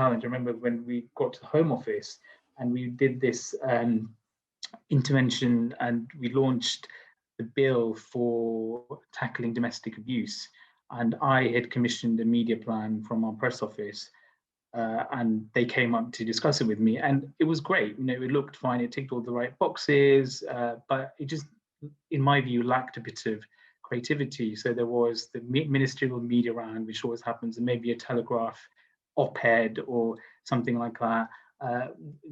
challenge. I remember when we got to the Home Office and we did this intervention and we launched the bill for tackling domestic abuse. And I had commissioned a media plan from our press office, and they came up to discuss it with me, and it was great. It looked fine, it ticked all the right boxes, but it just, in my view, lacked a bit of creativity. So there was the ministerial media round, which always happens, and maybe a Telegraph op-ed or something like that,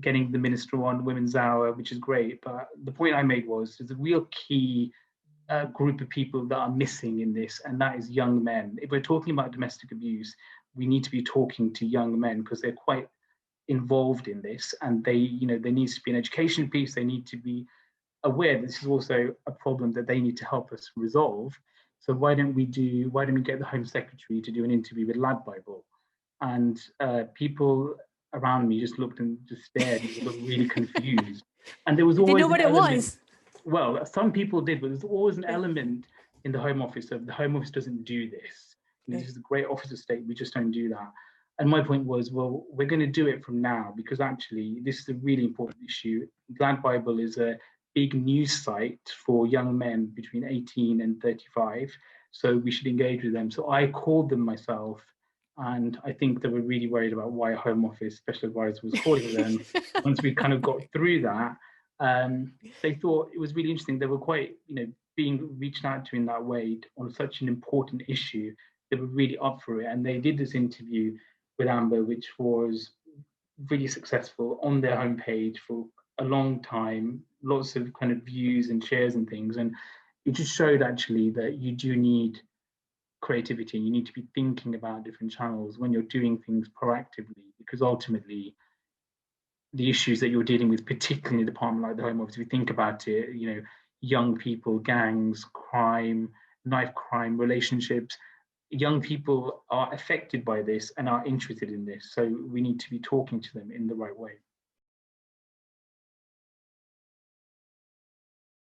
getting the minister on Women's Hour, which is great. But the point I made was there's a real key group of people that are missing in this, and that is young men. If we're talking about domestic abuse, we need to be talking to young men because they're quite involved in this, and there needs to be an education piece. They need to be aware that this is also a problem that they need to help us resolve. So why don't we get the Home Secretary to do an interview with Lad Bible? And people around me just looked and just stared and looked really confused. And there was always they know what it was. Well, some people did, but there's always an element in the Home Office of the Home Office doesn't do this. This is a great office of state. We just don't do that. And my point was, well, we're going to do it from now, because actually this is a really important issue. Glad Bible is a big news site for young men between 18 and 35. So we should engage with them. So I called them myself, and I think they were really worried about why Home Office Special Advisor was calling them. Once we kind of got through that, they thought it was really interesting. They were quite, being reached out to in that way on such an important issue. They were really up for it. And they did this interview with Amber, which was really successful on their homepage for a long time, lots of kind of views and shares and things. And it just showed actually that you do need creativity. You need to be thinking about different channels when you're doing things proactively, because ultimately the issues that you're dealing with, particularly in a department like the Home Office, if you think about it, young people, gangs, crime, knife crime, relationships, young people are affected by this and are interested in this. So we need to be talking to them in the right way.